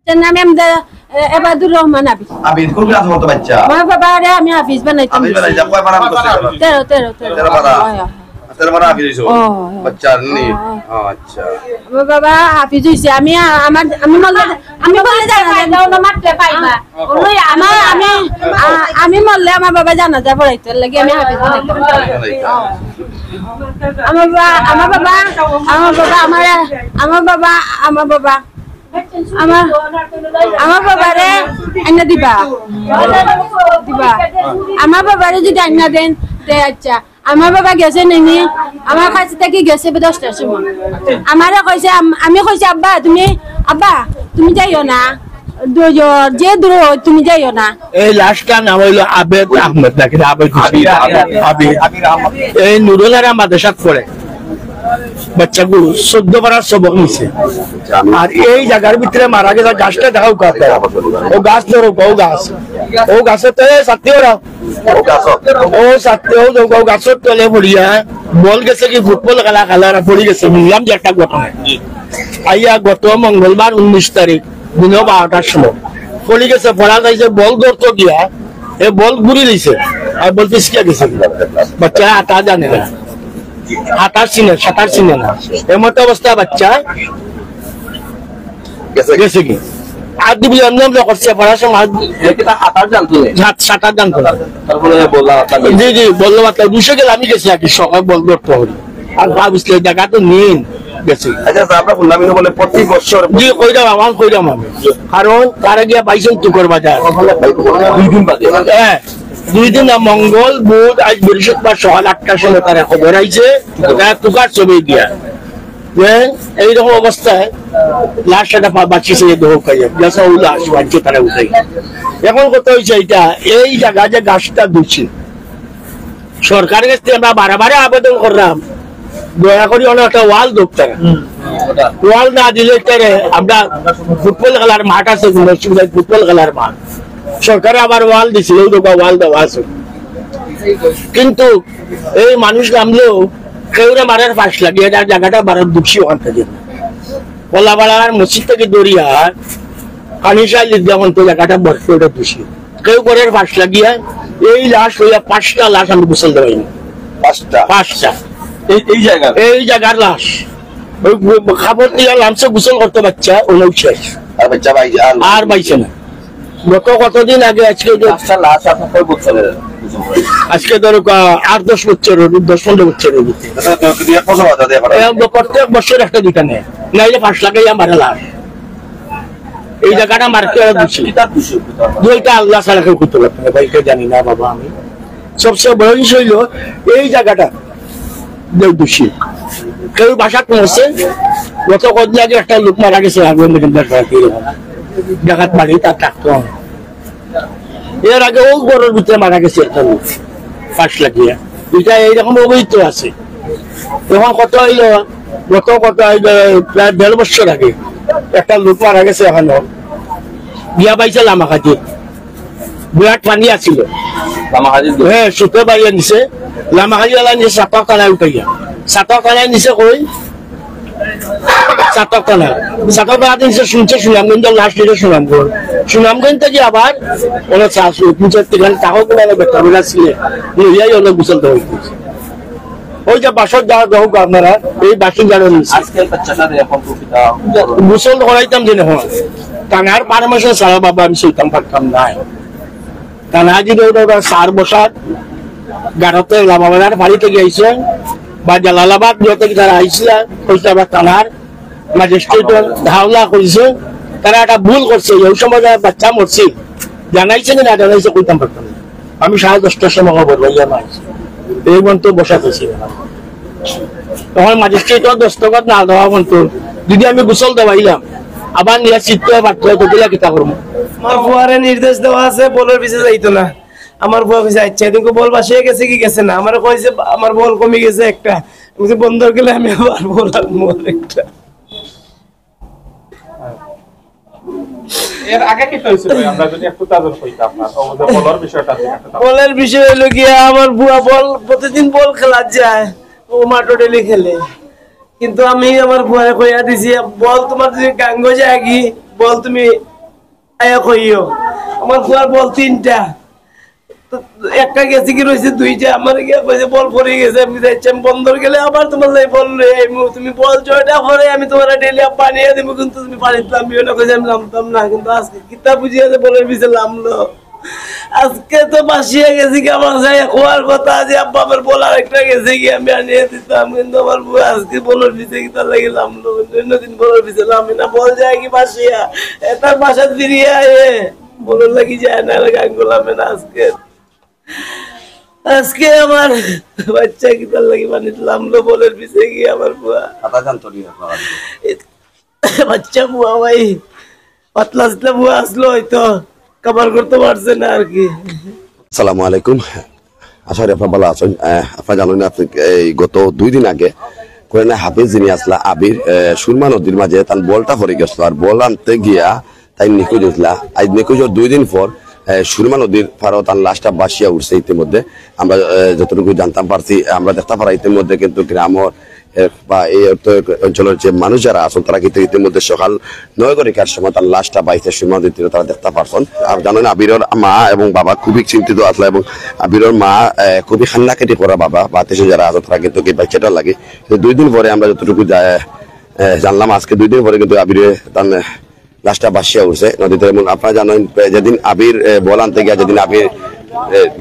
নাম এবাদুর রহমান আবিদ। আবিদ কোন ক্লাস পড়তো বাচ্চা? আমার বাবা রে আমি হাফিজ বানাইতাম। হাফিজ বানাইতা কয় বার করতে? 13 বার। 13 বার হাফিজ হইছো বাচ্চা নি? আচ্ছা আমার বাবা হাফিজ হইছে। আমি বললে জানা না মারতে পাইবা। আমি বললে আমার বাবা জানাজা পড়াইতো লাগি আমি হাফিজ বানাইতাম। আমার বাবারে আইনা দিবা আমার বাবারে যদি আইনা দেন তে আচ্ছা। আমার বাবা গেছে নেনি আমার কাছে থেকে গেছে 10টার সময়। আমারে কইছে আমি কইছি আব্বা তুমি যাইও না যে দূর তুমি যাইও না। এই লাশটা নাম হইলো আবেদ আহমেদ নাকি এই নুরুলারা মাদ্রাসাত পড়ে বাচ্চাগুলো 14 পারার সবক নিছে। আর এই জায়গার ভিতরে মারা গেছে গাছটা দেখাও কাটে ও গাছ ধরো ও গাছেতে সাথে ওরা ও সাথে ও গাছের তলে পড়িয়া বল গেছে কি ফুটবল খেলা পড়ে গেছে। শুনলাম যে একটা ঘটনা আইয়া গত মঙ্গলবার 19 তারিখ দিন 12টার সময় পড়ে গেছে। পড়া যাইছে বল ধরতো গিয়া এ বল ঘুরি দিছে আর বল পিছিয়ে গেছে। বাচ্চা আটা জানে না সাঁতার চিনে না এমত অবস্থা বাচ্চা গেছে কি আর দিবি করছে পড়ার সময় সাঁতার জানতো না। জি জি বললো মাত্র 200 গেলে আমি গেছি আর কি সকাল বল ধরতে হবে আর ভাবছিলে জায়গা তো নিন গেছি। প্রতি বছর জি কইরাম আমার কইরাম আমি কারণ তারা গিয়া বাইসন তুকর বাজার 2 দিন বাদে। হ্যাঁ 2 দিন মঙ্গল বুধ আজ বৃহস্পতিবার সকাল 8টার সময় তারা খবর আইছে তুকার ছবি দিয়া এইরকম অবস্থায় লাশ একটা বাঁচিয়েছে লাশ বাঁচছে তারা উঠাই। এখন কত হয়েছে এইটা এই জায়গা যে গাছটা দুছি সরকারের কাছ থেকে আমরা বারে আবেদন করলাম দয়া করি অনেক একটা ওয়াল দোকতে ওয়াল না দিলে আমরা ফুটবল খেলার মাঠ আছে ফুটবল খেলার মাঠ সরকারে আবার ওয়াল দিছিল ওয়াল দেওয়া আছে কিন্তু এই মানুষ নামলেও কেউরে মারার ফাঁস লাগিয়ে জায়গাটা বারার দুঃখী ওখান থেকে কলাপাড়ার মসজিদ থেকে দরিয়া কানিশাল যেমন তো জায়গাটা বরফে ওটা দূষী কেউ করে ফাঁস লাগিয়ে এই লাশ হইয়া 5টা লাশ আমি গোসল দেওয়াইনি 5টা এই জায়গার লাশ ওই খাবার দিয়ে লামসে গোসল করতে বাচ্চা ওনাও শেষ আর পাইছে না। গত কতদিন আগে আজকে ধরো 8-10 বছর 10-15 বছরের প্রত্যেক বছর একটা দুইটা নেয় নাইলে 5 লাগাইয়া মারে লাশ। এই জায়গাটা মারতে দুইটা আল্লাহ ছাড়া কেউ করতে পারবে না ভাইকে জানি না বাবা। আমি সবচেয়ে বড় জিনিস হইল এই জায়গাটা দোষী কেউ বাসা কমেছে। গত কদিন আগে একটা লোক মারা গেছে জায়গাত বাড়ি তার থাকতো এর আগে ও গড়ের ভিতরে মারা গেছে একটা লোক ফাঁস লাগিয়ে এটা এইরকম অবৈধ আছে। এখন কত হইল গত প্রায় 1.5 বছর আগে একটা লোক মারা গেছে এখনো বিয়া পাইছে লামাখাতি বিরাট পানি আছিল হ্যাঁ সুতো বাড়িয়ে নিছে লামাখাতি নিছে চাপা কানায় উঠাইয়া চাপা কানায় নিছে কই নিচে শুনছে সুনামগঞ্জ লাস্ট সুনামগঞ্জ থেকে আবার অনেক তাকেও বেটা ছিলেন অনেক গোসল দেওয়া হইতেছে। ওই যে বাসর যাওয়া হোক আপনারা এই বাসন যারা গোসল করাইতাম যে নহয় টানার পারমিশন ছাড়া বাবা আমি সইতাম পারতাম নাই। টানা যদি সার বসার গাড়াতে লামাবাজার বাড়িতে গিয়েছে বা জালালাবাদ যত তারা আইছিল আবার থানার ম্যাজিস্ট্রেট ধাওলা করেছে তারা একটা ভুল করছে ওই সময় বাচ্চা মরছে জানাইছে না জানাইছে কইতাম পারতাম না। আমি 10:30টার সময় খবর পাইয়া মাইছি এই পর্যন্ত বসা পেয়েছি তখন ম্যাজিস্ট্রেট দস্তখত না দেওয়া পর্যন্ত যদি আমি গোসল দেওয়াইলাম আবার নিয়ে চিত্ত পাঠ্য কপিলা কিতা করবো। আমার ফুয়ারে নির্দেশ দেওয়া আছে বলের পিছিয়ে যাইতো না। আমার বুয়া কইছে আচ্ছা এদিকে বল বাসিয়ে গেছে কি গেছে না আমার কইছে আমার বল কমে গেছে একটা বন্ধ গেলে আমি আবার বল আনবো একটা। এর আগে কি হইছে ভাই আমরা যদি একটু তাজল কইতাম আপনার বলের বিষয়টা বলের বিষয় হলো কি আমার বুয়া বল প্রতিদিন বল খেলা যায় ও মাঠে ডেলি খেলে কিন্তু আমি আমার বুয়ারে কইয়া দিছি বল তোমার যদি গাঙ্গ যায় কি বল তুমি আয়া কইও আমার ফুয়ার বল 3টা, একটা গেছে কি রয়েছে 2টা, আমার গিয়ে কইছে বল পড়ে গেছে, আমি যাচ্ছি বন্দর গেলে আবার তোমার লাই বল রে তুমি বল 6টা পরে আমি তোমার ডেলি পানি দিব, কিন্তু তুমি পানি নামিও না, কইছে আমি নামতাম না, কিন্তু আজকে কিতা বুঝিয়েছে বলের পিছে নামলো। আজকে তো বাসিয়ে গেছি কি আমার যাই হওয়ার কথা যে আব্বা আমার বলার একটা গেছে কি আমি আনিয়ে দিতাম, কিন্তু আমার বউ আজকে বলার পিছে কি তার লাগে নামলো, অন্যদিন বলার পিছে নামি না, বল যায় কি বাসিয়া এটার বাসা ফিরিয়ে আয়ে বলার লাগি যায় না গান গোলামে না। আজকে আমার বাচ্চা কি তার লাগে মানে নামলো বলের পিছে গিয়ে আমার বুয়া বাচ্চা বুয়া ভাই পাতলা সাতলা বুয়া আসলো হয়তো কভার করতে পারছে না আর কি। আসসালামু আলাইকুম, আশা করি আপনারা ভালো আছেন। আপনারা জানেন আপনি এই গত 2 দিন আগে কোরআনে হাফিজ যিনি আসলা আবির সুরমা নদীর মাঝে তার বলটা পড়ে গেছিল, আর বল আনতে গিয়া তাই নিখোঁজ হয়েছিল। আজ নিখোঁজের 2 দিন পর সুরমা নদীর পাড়ও তার লাশটা বাসিয়া উঠছে। ইতিমধ্যে আমরা যতটুকু জানতাম পারছি, আমরা দেখতে পারা ইতিমধ্যে কিন্তু গ্রামের বা এই অঞ্চলের যে মানুষ যারা আছেন তারা কিন্তু ইতিমধ্যে সকাল 9:00 সময় তার লাশটা বাইছে সুরমা নদীর তীরে তারা দেখতে পারছেন। আর জানেন আবিরের মা এবং বাবা খুবই চিন্তিত আসলে, এবং আবিরের মা খুবই খান্নাকাটি করা বাবা বা আত্মীয় যারা আছে তারা কিন্তু বাচ্চাটা লাগে। 2 দিন পরে আমরা যতটুকু জানলাম, আজকে 2 দিন পরে কিন্তু আবিরে তার লাশটা বাসিয়া উঠছে নদীতে। এবং আপনারা জানেন যেদিন আবির বল আনতে গিয়া যেদিন আবির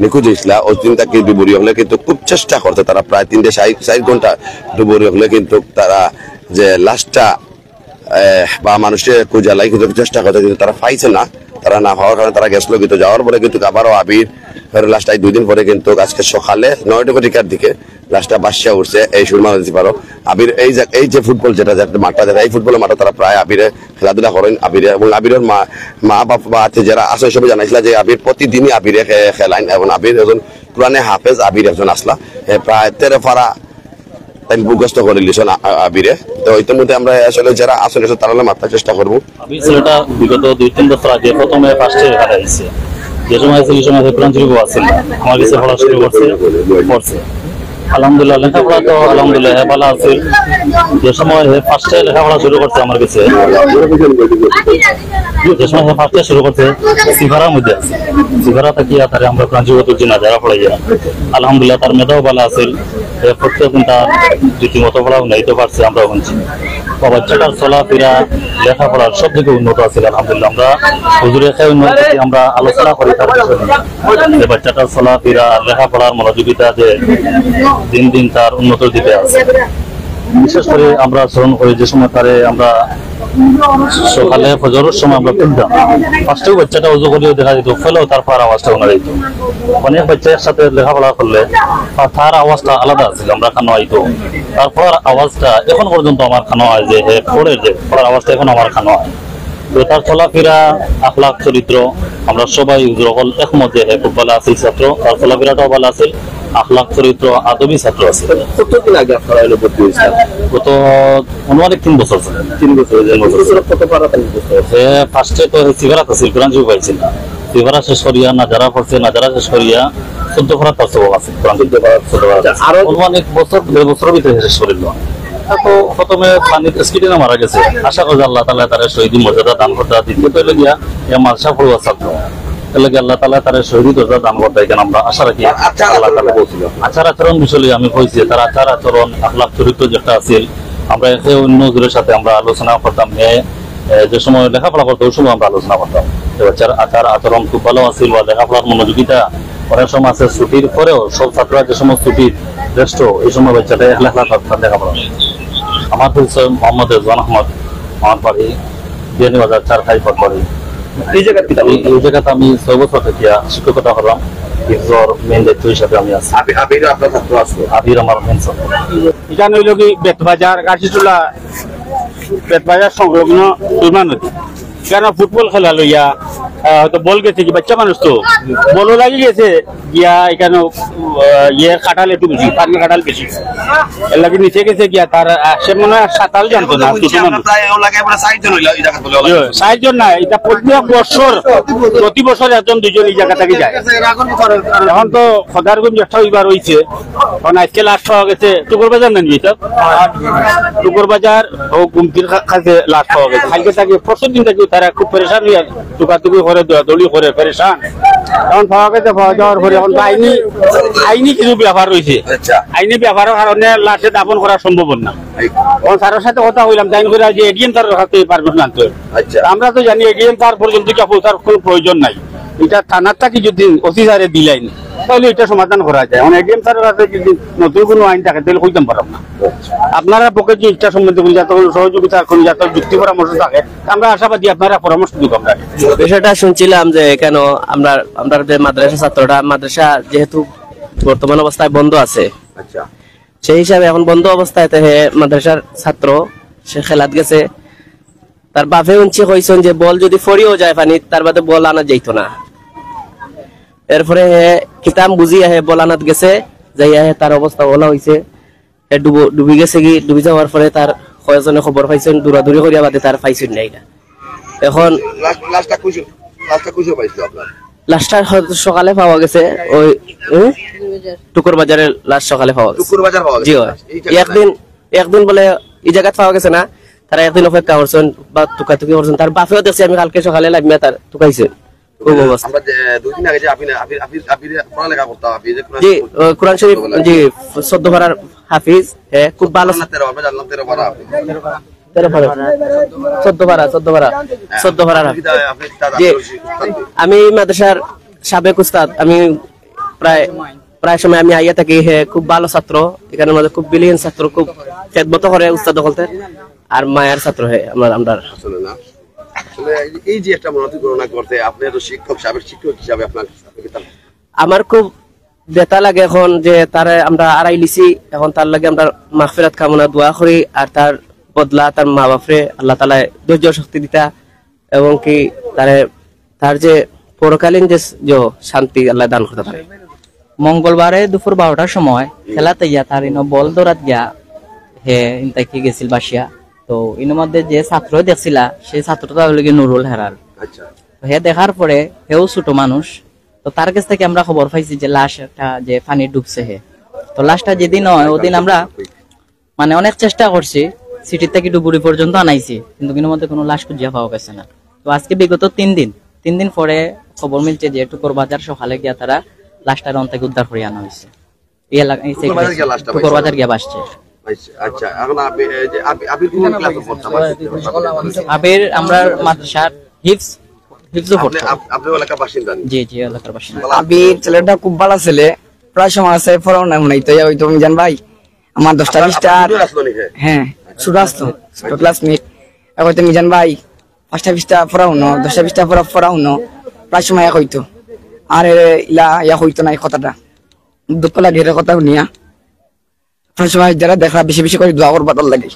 নিখোঁজ হয়েছিল ওই দিন তাকে ডুবুরি হলে কিন্তু খুব চেষ্টা করছে তারা, প্রায় 3 থেকে 4 ঘন্টা ডুবুরি হলে কিন্তু তারা যে লাশটা বা মানুষের খুঁজে লাই কিন্তু চেষ্টা করছে, কিন্তু তারা পাইছে না। তারা না পাওয়ার কারণে তারা গেছিল, কিন্তু যাওয়ার পরে কিন্তু আবারও আবির লাশটা 2 দিন পরে কিন্তু আজকে সকালে 9:00 দিকে লাশটা বাসিয়া উঠছে এই সুরমা নদী পারো। আবির এই যে ফুটবল যেটা মাঠটা যেটা এই ফুটবলের মাঠে তারা প্রায় আবিরে খেলাধুলা করেন। আবিরে এবং আবিরের মা বাবা আছে যারা আছে সবাই জানাইছিল যে আবির প্রতিদিনই আবিরে খেলাইন, এবং আবির একজন কোরআনে হাফেজ, আবির একজন আসলা প্রায় 13 পারা তাই মুখস্থ করে লিছেন আবিরে। তো ইতিমধ্যে আমরা আসলে যারা আসলে তারা মাথার চেষ্টা করবো। আবির ছেলেটা বিগত 2-3 বছর আগে প্রথমে ফার্স্টে হারাইছে, যে সময় ছিল সময় কোরআন শরীফ আছে আমার কাছে পড়া শুরু করছে। আলহামদুলিল্লাহ লেখাপড়া তো আলহামদুলিল্লাহ ভালো আছে। যে সময় ফার্স্টে লেখাপড়া শুরু করছে আমার কাছে, যে সময় ফার্স্টে শুরু করছে সিভারার মধ্যে আছে, সিভারা থাকিয়া তারে আমরা কোরআন শরীফ জিনা যারা পড়াই যায়। আলহামদুলিল্লাহ তার মেধাও ভালো আছে, প্রত্যেক তার রীতিমতো পড়াও নাইতে পারছে আমরা শুনছি। বাচ্চাটার চলাফেরা লেখাপড়ার সব দিকে উন্নত আছে আলহামদুলিল্লাহ। আমরা হুজুরের উন্নত আমরা আলোচনা করি তার বিষয়ে, বাচ্চাটার চলাফেরা লেখাপড়ার মনোযোগিতা যে দিন দিন তার উন্নতির দিকে আছে। বিশেষ করে আমরা স্মরণ করি যে সময় তারে আমরা সকালে ফজরের সময় আমরা তুলতাম, ফার্স্টেও বাচ্চাটা উজু করিও দেখা যেত, ফেলেও তার পার আওয়াজটা শোনা যেত। অনেক বাচ্চা একসাথে লেখাপড়া করলে তার আওয়াজটা আলাদা ছিল, আমরা খানো হইতো তার পড়ার আওয়াজটা এখন পর্যন্ত আমার খানো হয়, যে পড়ের যে পড়ার আওয়াজটা এখন আমার খানো হয়। তো তার চলাফেরা আখলাক চরিত্র আমরা সবাই সকল একমত যে খুব ভালো আছিল ছাত্র, তার চলাফেরাটাও ভালো আছিল, আখলাক চরিত্র আদবী ছাত্র আছে। কতদিন আগে আপনারা এলো ভর্তি হয়েছিলেন? গত অনুমানিক 3 বছর ছিল। 3 বছর। কত পারা ফার্স্টে তো সিভারাত আছিল, কোরআন শরীফ পাইছিল না, সিভারা শেষ করিয়া না যারা পড়ছে না যারা শেষ করিয়া 14 পারা তার সবক আছে কোরআন শরীফ। আর অনুমানিক বছরের ভিতরে শেষ করিল। তো প্রথমে পানির স্কিডে মারা গেছে, আশা করি আল্লাহ তাআলা তার শহীদ মর্যাদা দান করতে। দ্বিতীয়ত হইল গিয়া মাদ্রাসা পড়ুয়া ছাত্র, আল্লাহ তাআলা তার শহীদ মর্যাদা দান করতে, এখানে আমরা আশা রাখি। আল্লাহ তাআলা বলছিল আচার আচরণ বিষয়ে আমি কইছি, তার আচার আচরণ আখলাক চরিত্র যেটা আছিল আমরা একে অন্য জোরের সাথে আমরা আলোচনা করতাম। যে সময় লেখাপড়া করতে ওই সময় আমরা আলোচনা করতাম, বাচ্চার আচার আচরণ খুব ভালো আছিল বা লেখাপড়ার মনোযোগিতা। অনেক সময় আছে ছুটির পরেও সব ছাত্ররা যে সময় ছুটির ব্যস্ত এই সময় বাচ্চাটা লেখাপড়া। আমার পরিচয় মোহাম্মদ রেজওয়ান আহমদ, আমার বাড়ি বিয়ানীবাজার 4 খাইপাট বাড়ি। এই জায়গাতে আমি 6 বছর থেকে শিক্ষকতা করলাম, মেন দায়িত্ব হিসাবে আমি আছি। আবির আমার মেন ছাত্র। এখানে হইল কি বেতবাজার গাছিটুলা বেতবাজার সংলগ্ন সুরমা নদী। এখানে ফুটবল খেলা লইয়া হয়তো বল গেছে কি বাচ্চা মানুষ তো বলও লাগি গেছে, গিয়া এখানে ইয়ে কাঁঠাল একটু বেশি, পানি কাঁঠাল বেশি, এর লাগে নিচে গেছে গিয়া তার সে মনে হয় সাঁতাল জানতো না, 60 জন না, এটা প্রত্যেক বছর প্রতি বছর একজন দুজন এই জায়গা থেকে যায়। এখন তো খদারগঞ্জ একটা হইবার হয়েছে, কারণ আজকে লাস্ট পাওয়া গেছে টুকুর বাজার নেন এটা, টুকুর বাজার ও গুমতির কাছে লাস্ট পাওয়া গেছে। কালকে থাকি প্রচুর দিন থাকি তারা খুব পরেশান হইয়া টুকাটুকি করে দৌড়ি করে পরেশান। এখন পাওয়া গেছে, পাওয়া যাওয়ার পরে এখন আইনি কিছু ব্যাপার রয়েছে, আইনি ব্যাপারের কারণে লাশে দাপন করা সম্ভব না। এখন স্যারের সাথে কথা হইলাম, জানি করে যে এডিএম তার রাখতে পারবেন না, আমরা তো জানি এডিএম তার পর্যন্ত কি পৌঁছার কোনো প্রয়োজন নাই, এটা থানার থাকি যদি অফিসারে দিলাই তাহলে এটা সমাধান করা যায়। এখন এডিএম স্যারের কাছে যদি নতুন কোনো আইন থাকে তাহলে কইতাম পারব না। আপনারা পক্ষে যে ইচ্ছা সম্বন্ধে যত সহযোগিতা করুন, যত যুক্তি পরামর্শ থাকে, আমরা আশাবাদী আপনারা পরামর্শ দিব। আমরা বিষয়টা শুনছিলাম যে কেন আমরা যে মাদ্রাসা ছাত্রটা, মাদ্রাসা যেহেতু বর্তমান অবস্থায় বন্ধ আছে, সেই হিসাবে এখন বন্ধ অবস্থায় মাদ্রাসার ছাত্র সে খেলাত গেছে, তার বাপে উঞ্চি কইছেন যে বল যদি ফরিও যায় পানি তার বাদে বল আনা যাইত না। এরপরে কিতাব বুঝিয়া বল আনাত গেছে, যাইয়া তার অবস্থা বলা হয়েছে, ডুবি গেছে, কি ডুবি যাওয়ার পরে তার কয়েকজনে খবর পাইছেন, দৌড়াদৌড়ি করিয়া বাদে তার পাইছেন না। এটা এখন লাশটা সকালে পাওয়া গেছে, ওই টুকুর বাজারে লাশ সকালে পাওয়া গেছে। জি একদিন বলে এই জায়গায় পাওয়া গেছে না, তারা একদিন অপেক্ষা করছেন বা টুকাটুকি করছেন। তার বাপেও দেখছি আমি কালকে সকালে লাগবে তার টুকাইছে। জি কোরআন শরীফ, জি 14 পারার হাফিজ, খুব ভালো। 14 পারার জি। আমি মাদ্রাসার সাবেক উস্তাদ, আমি প্রায় সময় আমি আইয়া থাকি। খুব ভালো ছাত্র, এখানে মধ্যে খুব ব্রিলিয়েন্ট ছাত্র, খুব খেদমত করে উস্তাদ বলতে, আর মায়ের ছাত্র আমরা এই যে একটা মনোনীকরণ করতে আপনি তো শিক্ষক, সাবেক শিক্ষক হিসাবে আমার খুব ব্যথা লাগে এখন যে তারে আমরা আড়াই লিছি। এখন তার লাগে আমরা মাগফিরাত কামনা দোয়া করি, আর তার বদলা তার মা বাপরে আল্লাহ তাআলা ধৈর্য শক্তি দিতা, এবং কি তার যে পরকালীন যে শান্তি আল্লাহ দান করতে পারে। মঙ্গলবারে দুপুর 12টার সময় খেলাতে গিয়া তার বল দৌড়াত গিয়া ইনতাকি গেছিল বাসিয়া। তো ইনের মধ্যে যে ছাত্র দেখছিলা সেই ছাত্রটা হলো কি নুরুল হেরার। হে দেখার পরে হেও ছোট মানুষ, তো তার কাছ থেকে আমরা খবর পাইছি যে লাশটা যে পানি ডুবছে। তো লাশটা যেদিন হয় ওদিন আমরা মানে অনেক চেষ্টা করছি, সিটির থেকে ডুবুরি পর্যন্ত আনাইছি, কিন্তু ইনের মধ্যে কোনো লাশ খুঁজিয়া পাওয়া গেছে না। তো আজকে বিগত 3 দিন পরে খবর মিলছে যে টুকুর বাজার সকালে গিয়া তারা লাশটার থেকে উদ্ধার করে আনা হয়েছে। এই এলাকায় টুকুর বাজার গিয়া বাসছে। আবির আমরা মাদ্রাসার হিফজও পড়তো। জি এলাকার বাসিন্দা। আবির ছেলেটা খুব ভালো ছেলে, প্রায় সময় আছে পড়াও না মনে তো ওই তুমি জান ভাই আমার 10টা 20টা হ্যাঁ ছোট আসতো, ছোট ক্লাসমেট। এখন তুমি জান ভাই 5টা 20টা পড়াও না, 10টা 20টা পড়াও না, প্রায় সময় এক হইতো। আর ইয়া হইতো না এই কথাটা, দুঃখ লাগে এর কথা শুনিয়া। প্রায় সময় যারা দেখা বেশি বেশি করে দোয়া করবার লাগে।